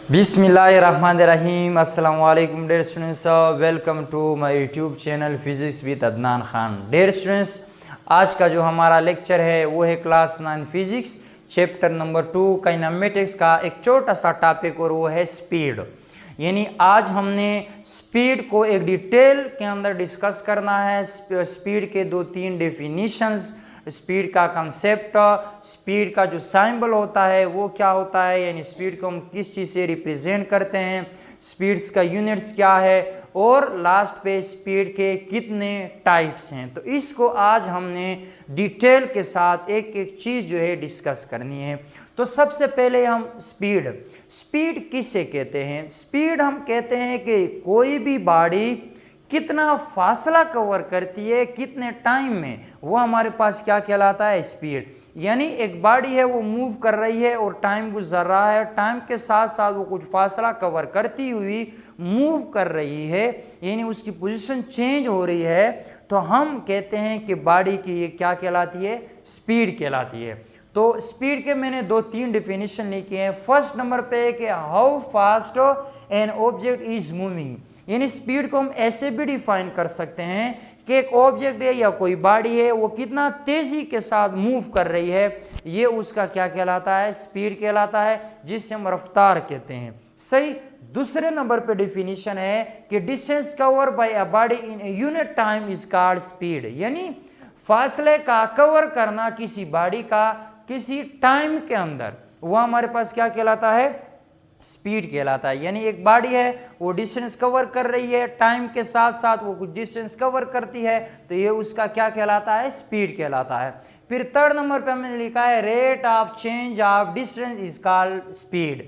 बिस्मिल्लाहिर्रहमानिर्रहीम। अस्सलाम वालेकुम dear students, welcome to my YouTube channel physics with Adnan Khan. Dear students, आज का जो हमारा लेक्चर है वो है class 9 physics chapter number 2 kinematics का एक छोटा सा टॉपिक और वो है स्पीड। यानी आज हमने स्पीड को एक डिटेल के अंदर डिस्कस करना है। स्पीड के 2-3 डेफिनेशंस, स्पीड का कंसेप्ट, स्पीड का जो सिंबल होता है वो क्या होता है, यानी स्पीड को हम किस चीज़ से रिप्रेजेंट करते हैं, स्पीड्स का यूनिट्स क्या है, और लास्ट पे स्पीड के कितने टाइप्स हैं। तो इसको आज हमने डिटेल के साथ एक एक चीज़ जो है डिस्कस करनी है। तो सबसे पहले हम स्पीड किसे कहते हैं। स्पीड हम कहते हैं कि कोई भी बॉडी कितना फासला कवर करती है कितने टाइम में, वो हमारे पास क्या कहलाता है, स्पीड। यानी एक बॉडी है वो मूव कर रही है और टाइम गुजर रहा है, टाइम के साथ साथ वो कुछ फासला कवर करती हुई मूव कर रही है, यानी उसकी पोजीशन चेंज हो रही है, तो हम कहते हैं कि बॉडी की ये क्या कहलाती है, स्पीड कहलाती है। तो स्पीड के मैंने 2-3 डेफिनेशन लिखे हैं। फर्स्ट नंबर पे कि how fast an object is moving, यानी स्पीड को हम ऐसे भी डिफाइन कर सकते हैं कि एक ऑब्जेक्ट है या कोई बॉडी है वो कितना तेजी के साथ मूव कर रही है, ये उसका क्या कहलाता है, स्पीड कहलाता है, जिससे हम रफ्तार कहते हैं। सही। दूसरे नंबर पे डेफिनेशन है कि distance cover by a body in a unit time is called speed, यानी फासले का कवर करना किसी बॉडी का किसी टाइम के अंदर, वो हमारे पास क्या कहलाता है, स्पीड कहलाता है। यानी एक बॉडी है वो डिस्टेंस कवर कर रही है, टाइम के साथ साथ वो कुछ डिस्टेंस कवर करती है, तो ये उसका क्या कहलाता है, स्पीड कहलाता है। फिर थर्ड नंबर पे हमने लिखा है rate of change of distance is called speed.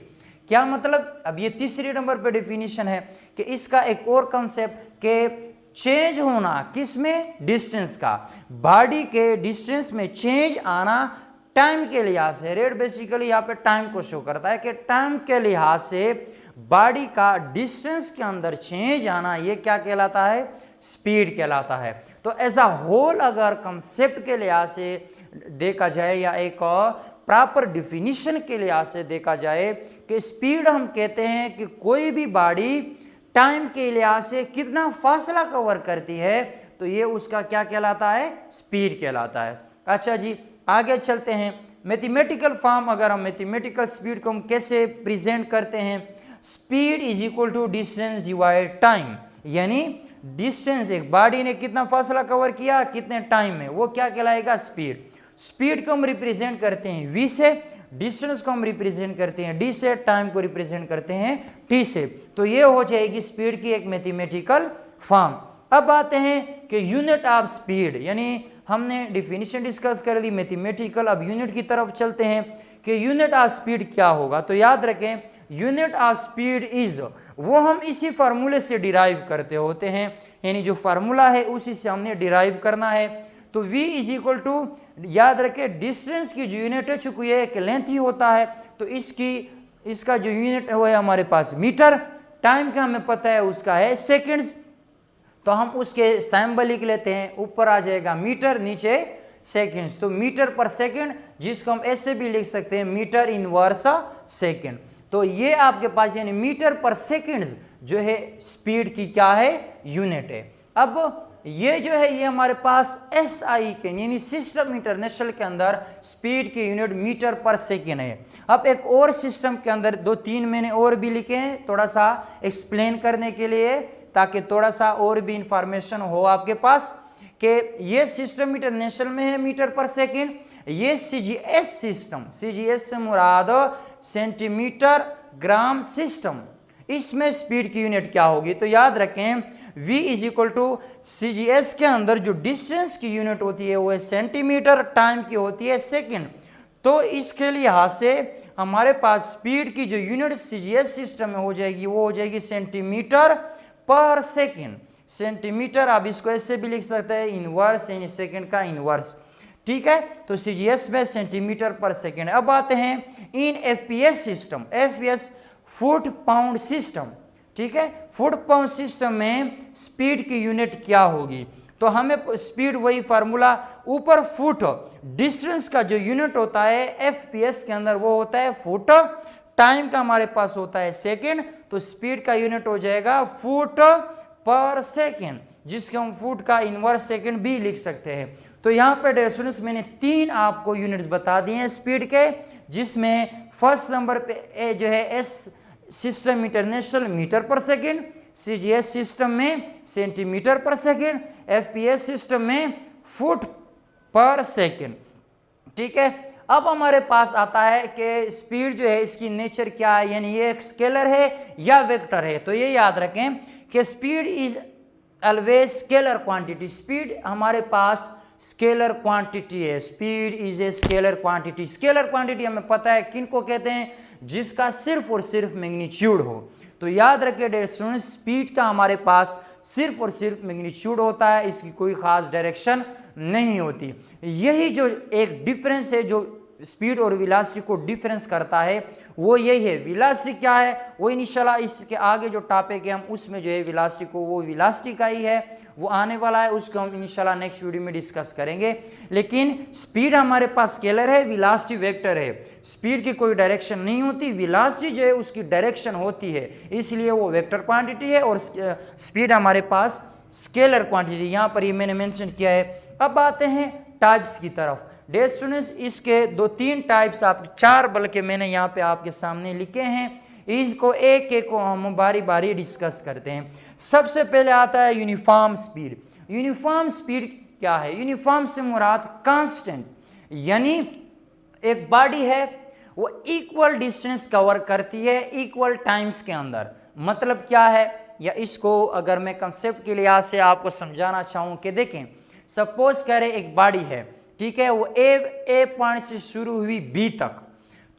क्या मतलब, अब ये तीसरी नंबर पे डेफिनेशन है कि इसका एक और कंसेप्ट के चेंज होना किसमें, डिस्टेंस का, बॉडी के डिस्टेंस में चेंज आना टाइम के लिहाज से। रेट बेसिकली यहाँ पे टाइम को शो करता है कि टाइम के लिहाज से बॉडी का डिस्टेंस के अंदर चेंज आना, ये क्या कहलाता है, स्पीड कहलाता है। तो एज अ होल अगर कंसेप्ट के लिहाज से देखा जाए या एक प्रॉपर डिफिनीशन के लिहाज से देखा जाए कि स्पीड हम कहते हैं कि कोई भी बॉडी टाइम के लिहाज से कितना फासला कवर करती है, तो ये उसका क्या कहलाता है, स्पीड कहलाता है। अच्छा जी, आगे चलते हैं। मैथमेटिकल फॉर्म, अगर हम मैथमेटिकल स्पीड को हम कैसे प्रेजेंट करते हैं, speed is equal to distance divide time, यानी डिस्टेंस एक बॉडी ने कितना फासला कवर किया कितने टाइम में, वो क्या कहलाएगा, स्पीड। स्पीड को हम रिप्रेजेंट करते हैं v से, डिस्टेंस को हम रिप्रेजेंट करते हैं d से, टाइम को रिप्रेजेंट करते हैं t से। तो ये हो जाएगी स्पीड की एक मैथमेटिकल फॉर्म। अब आते हैं कि यूनिट ऑफ स्पीड, यानी हमने डिफिनीशन डिस्कस कर ली मैथमेटिकल, अब यूनिट की तरफ चलते हैं कि यूनिट ऑफ स्पीड क्या होगा। तो याद रखें यूनिट ऑफ स्पीड इज, वो हम इसी फार्मूले से डिराइव करते होते हैं, यानी जो फार्मूला है उसी से हमने डिराइव करना है। तो v इज इक्वल टू, याद रखें डिस्टेंस की जो यूनिट है, चूंकि ये एक लेंथ ही होता है, तो इसका जो यूनिट है वो है हमारे पास मीटर, टाइम का हमें पता है उसका है सेकेंड्स, तो हम उसके सिंबल लिख लेते हैं, ऊपर आ जाएगा मीटर, नीचे सेकेंड्स, तो मीटर पर सेकेंड, जिसको हम ऐसे भी लिख सकते हैं मीटर इनवर्स सेकेंड। तो ये आपके पास यानी मीटर पर सेकेंड्स जो है स्पीड की क्या है, यूनिट है। अब ये जो है ये हमारे पास SI के यानी सिस्टम इंटरनेशनल के अंदर स्पीड की यूनिट मीटर पर सेकेंड है। अब एक और सिस्टम के अंदर 2-3 मैंने और भी लिखे हैं थोड़ा सा एक्सप्लेन करने के लिए, ताकि थोड़ा सा और भी इंफॉर्मेशन हो आपके पास, कि ये सिस्टम इंटरनेशनल में है मीटर पर सेकेंड, ये CGS सिस्टम, CGS से मुराद सेंटीमीटर ग्राम सिस्टम, इसमें स्पीड की यूनिट क्या होगी। तो याद रखें v is equal to CGS के अंदर जो डिस्टेंस की यूनिट होती है वो है सेंटीमीटर, टाइम की होती है सेकेंड। तो इसके लिहाज से हमारे पास स्पीड की जो यूनिट CGS सिस्टम में हो जाएगी वो हो जाएगी सेंटीमीटर पर सेकेंड। सेंटीमीटर आप इसको ऐसे भी लिख सकते हैं इनवर्स, यानी सेकेंड का इनवर्स, ठीक है। तो CGS में सेंटीमीटर पर सेकेंड। अब आते हैं इन FPS system, FPS foot pound system, ठीक है। फुट पाउंड सिस्टम में स्पीड की यूनिट क्या होगी, तो हमें स्पीड वही फार्मूला, ऊपर फुट, डिस्टेंस का जो यूनिट होता है FPS के अंदर वो होता है फुट, टाइम का हमारे पास होता है सेकेंड, तो स्पीड का यूनिट हो जाएगा फुट पर सेकेंड, जिसके हम फुट का इनवर्स सेकेंड भी लिख सकते हैं। तो यहाँ पे डियर स्टूडेंट्स मैंने 3 आपको यूनिट्स बता दिए हैं स्पीड के, जिसमें फर्स्ट नंबर पे जो है एस सिस्टम इंटरनेशनल मीटर पर सेकेंड, सीजीएस सिस्टम में सेंटीमीटर पर सेकेंड, एफपीएस सिस्टम में फुट पर सेकेंड। ठीक है, अब हमारे पास आता है कि स्पीड जो है इसकी नेचर क्या है, यानी ये एक स्केलर है या वेक्टर है। तो ये याद रखें कि speed is always scalar quantity. Speed हमारे पास स्केलर क्वांटिटी है, speed is a scalar quantity. Scalar quantity हमें पता है किन को कहते हैं, जिसका सिर्फ और सिर्फ मैग्नीट्यूड हो। तो याद रखिए डियर स्टूडेंट्स, स्पीड का हमारे पास सिर्फ और सिर्फ मैग्नीट्यूड होता है, इसकी कोई खास डायरेक्शन नहीं होती। यही जो एक डिफरेंस है जो स्पीड और वेलोसिटी को डिफरेंस करता है वो यही है। वेलोसिटी क्या है वो इंशाल्लाह इसके आगे जो टॉपिक है हम उसमें जो है वेलोसिटी को, वो वेलोसिटी का ही है, वो आने वाला है, उसको हम इंशाल्लाह नेक्स्ट वीडियो में डिस्कस करेंगे। लेकिन स्पीड हमारे पास स्केलर है, वेलोसिटी वेक्टर है। स्पीड की कोई डायरेक्शन नहीं होती, वेलोसिटी जो है उसकी डायरेक्शन होती है, इसलिए वो वेक्टर क्वांटिटी है और स्पीड हमारे पास स्केलर क्वांटिटी। यहाँ पर ये मैंने मेंशन किया है। अब आते हैं टाइप्स की तरफ। डियर स्टूडेंट्स, इसके 2-3 टाइप्स, आप 4 बल्कि मैंने यहाँ पे आपके सामने लिखे हैं, इनको एक एक को हम बारी बारी डिस्कस करते हैं। सबसे पहले आता है यूनिफॉर्म स्पीड। यूनिफॉर्म स्पीड क्या है? यूनिफॉर्म से मुराद कांस्टेंट, यानी एक बॉडी है वो इक्वल डिस्टेंस कवर करती है इक्वल टाइम्स के अंदर। मतलब क्या है, या इसको अगर मैं कंसेप्ट के लिहाज से आपको समझाना चाहूँ कि देखें, सपोज करें एक बॉडी है, ठीक है, वो ए पॉइंट से शुरू हुई बी तक,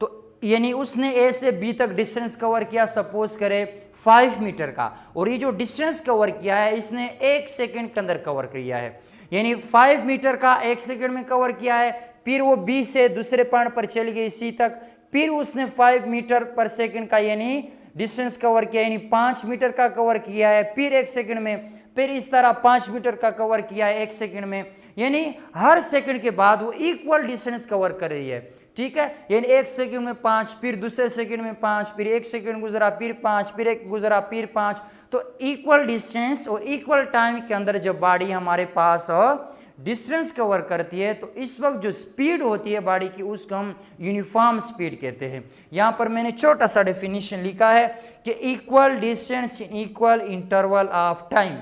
तो यानी उसने ए से बी तक डिस्टेंस कवर किया, सपोज करें 5 मीटर का, और ये जो डिस्टेंस कवर किया है इसने 1 सेकंड के अंदर कवर किया है, यानी 5 मीटर का 1 सेकंड में कवर किया है। फिर वो बी से दूसरे पॉइंट पर चली गई सी तक, फिर उसने 5 मीटर पर सेकंड का यानी डिस्टेंस कवर किया, यानी 5 मीटर का कवर किया है फिर 1 सेकंड में, फिर इस तरह 5 मीटर का कवर किया है 1 सेकंड में, यानी हर सेकंड के बाद वो इक्वल डिस्टेंस कवर कर रही है। ठीक है, यानी 1 सेकंड में 5, फिर दूसरे सेकंड में 5, फिर 1 सेकंड गुजरा फिर 5, फिर 1 गुजरा फिर 5, तो इक्वल डिस्टेंस और इक्वल टाइम के अंदर जब बॉडी हमारे पास डिस्टेंस कवर करती है तो इस वक्त जो स्पीड होती है बॉडी की उसको हम यूनिफॉर्म स्पीड कहते हैं। यहां पर मैंने छोटा सा डेफिनेशन लिखा है कि equal distance in equal interval of time.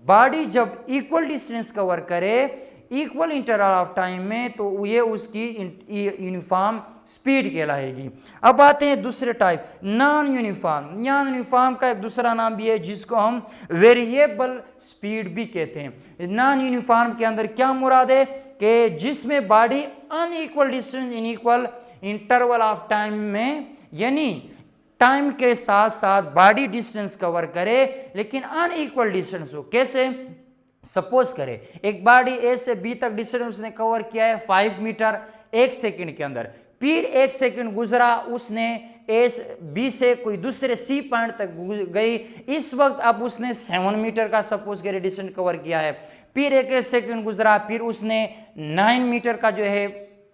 Body जब इक्वल डिस्टेंस कवर करे इक्वल इंटरवल ऑफ टाइम में तो ये उसकी यूनिफॉर्म स्पीड कहलाएगी। अब आते हैं दूसरे type, non uniform. Non uniform का एक दूसरा नाम भी है जिसको हम वेरिएबल स्पीड भी कहते हैं। नॉन यूनिफॉर्म के अंदर क्या मुराद है कि जिसमें body unequal distance in equal interval of time में, यानी टाइम के साथ साथ बॉडी डिस्टेंस कवर करे लेकिन अनइक्वल डिस्टेंस हो। कैसे? सपोज करें एक बॉडी ए से बी तक डिस्टेंस उसने कवर किया है 5 मीटर 1 सेकंड के अंदर, फिर 1 सेकंड गुजरा उसने ए बी से कोई दूसरे सी पॉइंट तक गई, इस वक्त अब उसने 7 मीटर का सपोज करें डिस्टेंस कवर किया है, फिर 1 सेकंड गुजरा फिर उसने 9 मीटर का जो है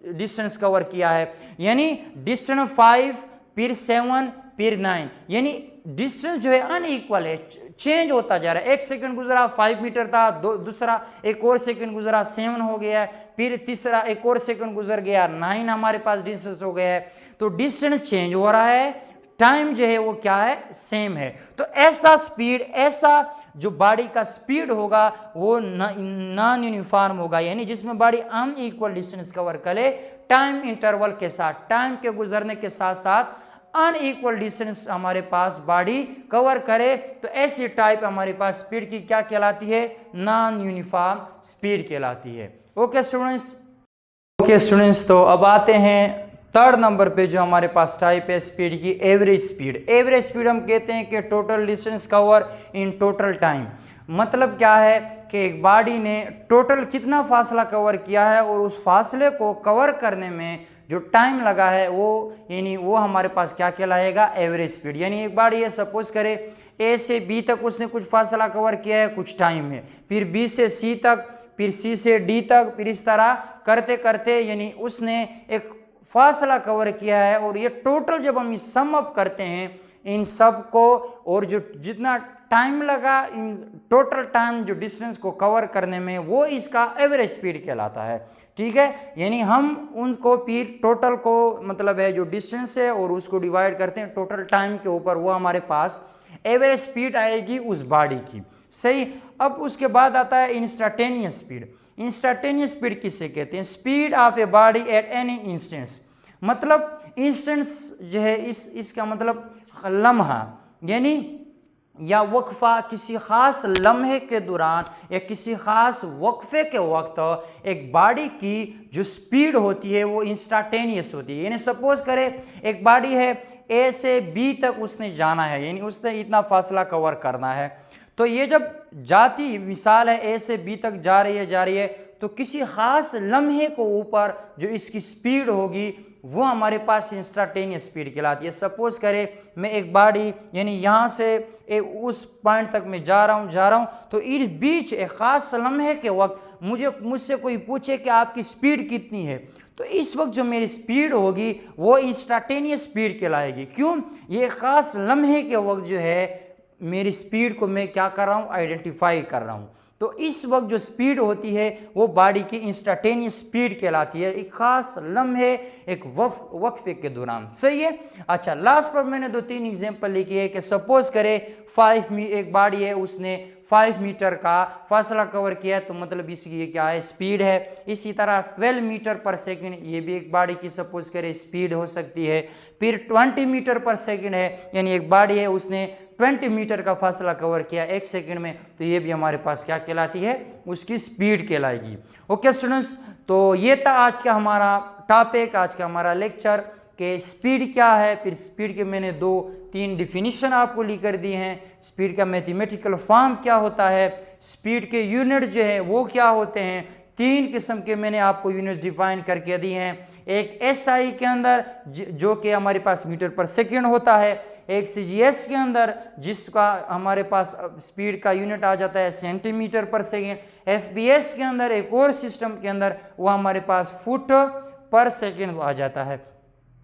डिस्टेंस कवर किया है, यानी डिस्टेंस 5 फिर 7 फिर 9, यानी डिस्टेंस जो है अनइक्वल है, चेंज होता जा रहा है। 1 सेकंड गुजरा 5 मीटर था, दूसरा एक और सेकंड गुजरा 7 हो गया है, फिर तीसरा एक और सेकंड गुजर गया 9 हमारे पास डिस्टेंस हो गया है। तो डिस्टेंस चेंज हो रहा है, टाइम जो है वो क्या है, सेम है। तो ऐसा स्पीड, ऐसा जो बॉडी का स्पीड होगा वो नॉन यूनिफॉर्म होगा, यानी जिसमें बॉडी अनइक्वल डिस्टेंस कवर करे टाइम इंटरवल के साथ, टाइम के गुजरने के साथ साथ अनइक्वल डिस्टेंस हमारे पास बॉडी कवर करे, तो ऐसी टाइप हमारे पास स्पीड की क्या कहलाती है, नॉन यूनिफॉर्म स्पीड कहलाती है। ओके स्टूडेंट्स, तो अब आते हैं 3rd नंबर पे जो हमारे पास टाइप है स्पीड की, एवरेज स्पीड। एवरेज स्पीड हम कहते हैं कि total distance cover in total time. मतलब क्या है कि एक बॉडी ने टोटल कितना फासला कवर किया है और उस फासले को कवर करने में जो टाइम लगा है वो, यानी वो हमारे पास क्या कहलाएगा, एवरेज स्पीड। यानी एक बॉडी है, सपोज करे ए से बी तक उसने कुछ फासला कवर किया है कुछ टाइम में, फिर बी से सी तक, फिर सी से डी तक, फिर इस तरह करते करते यानी उसने एक फासला कवर किया है, और ये टोटल जब हम सम अप करते हैं इन सब को, और जो जितना टाइम लगा इन टोटल टाइम जो डिस्टेंस को कवर करने में, वो इसका एवरेज स्पीड कहलाता है। ठीक है, यानी हम उनको फिर टोटल को मतलब है जो डिस्टेंस है और उसको डिवाइड करते हैं टोटल टाइम के ऊपर, वो हमारे पास एवरेज स्पीड आएगी उस बॉडी की। सही। अब उसके बाद आता है इंस्टेंटेनियस स्पीड। इंस्टेंटेनियस स्पीड किसे कहते हैं? Speed of a body at any instance. मतलब इंस्टेंस जो है इसका मतलब लम्हा, यानी या वक्फा, किसी खास लम्हे के दौरान या किसी खास वक्फे के वक्त एक बॉडी की जो स्पीड होती है वो इंस्टेंटेनियस होती है। यानी सपोज करें एक बॉडी है, ए से बी तक उसने जाना है, यानी उसने इतना फासला कवर करना है, तो ये जब जाती मिसाल है ए से बी तक जा रही है, तो किसी खास लम्हे को ऊपर जो इसकी स्पीड होगी वो हमारे पास इंस्टेंटेनियस स्पीड कहलाती है। सपोज करें मैं एक बॉडी यानी यहाँ से उस पॉइंट तक मैं जा रहा हूँ, तो इस बीच एक खास लम्हे के वक्त मुझसे कोई पूछे कि आपकी स्पीड कितनी है, तो इस वक्त जो मेरी स्पीड होगी वो इंस्टेंटेनियस स्पीड कहलाएगी। क्यों? ये खास लम्हे के वक्त जो है मेरी स्पीड को मैं क्या कर रहा हूँ, आइडेंटिफाई कर रहा हूँ। तो इस वक्त जो स्पीड होती है वो बॉडी की इंस्टेंटेनियस स्पीड कहलाती है, एक खास लम्हे एक वक्फे के दौरान। सही है। अच्छा, लास्ट पर मैंने 2-3 एग्जांपल लिखी है कि सपोज करें एक बॉडी है, उसने 5 मीटर का फासला कवर किया, तो मतलब इसकी क्या है, स्पीड है। इसी तरह 12 मीटर पर सेकंड, ये भी एक बॉडी की सपोज करें स्पीड हो सकती है। फिर 20 मीटर पर सेकंड है, यानी एक बॉडी है उसने 20 मीटर का फासला कवर किया 1 सेकंड में, तो ये भी हमारे पास क्या कहलाती है, उसकी स्पीड कहलाएगी। ओके स्टूडेंट्स, तो ये था आज का हमारा टॉपिक, आज का हमारा लेक्चर कि स्पीड क्या है। फिर स्पीड के मैंने 2-3 डिफिनीशन आपको लिख कर दी हैं। स्पीड का मैथमेटिकल फॉर्म क्या होता है, स्पीड के यूनिट जो है वो क्या होते हैं, 3 किस्म के मैंने आपको यूनिट डिफाइन करके दिए हैं। एक एसआई के अंदर जो कि हमारे पास मीटर पर सेकंड होता है, एक सीजीएस के अंदर जिसका हमारे पास स्पीड का यूनिट आ जाता है सेंटीमीटर पर सेकंड, एफपीएस के अंदर एक और सिस्टम के अंदर वो हमारे पास फुट पर सेकंड आ जाता है।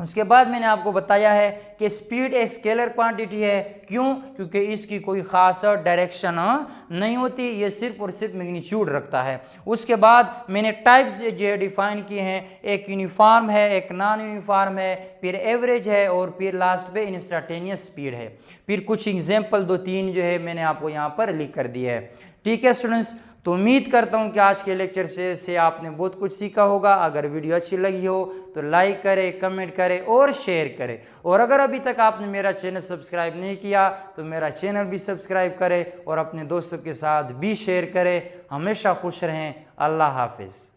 उसके बाद मैंने आपको बताया है कि स्पीड एक स्केलर क्वांटिटी है। क्यों? क्योंकि इसकी कोई खास डायरेक्शन नहीं होती, ये सिर्फ और सिर्फ मैग्नीट्यूड रखता है। उसके बाद मैंने टाइप्स जो डिफाइन किए हैं, एक यूनिफॉर्म है, एक नॉन यूनिफॉर्म है, फिर एवरेज है, और फिर लास्ट पे इंस्टेंटेनियस स्पीड है। फिर कुछ एग्जाम्पल 2-3 जो है मैंने आपको यहाँ पर लिख कर दिया है। ठीक है स्टूडेंट्स, तो उम्मीद करता हूं कि आज के लेक्चर से आपने बहुत कुछ सीखा होगा। अगर वीडियो अच्छी लगी हो तो लाइक करें, कमेंट करें और शेयर करें। और अगर अभी तक आपने मेरा चैनल सब्सक्राइब नहीं किया तो मेरा चैनल भी सब्सक्राइब करें और अपने दोस्तों के साथ भी शेयर करें। हमेशा खुश रहें। अल्लाह हाफिज़।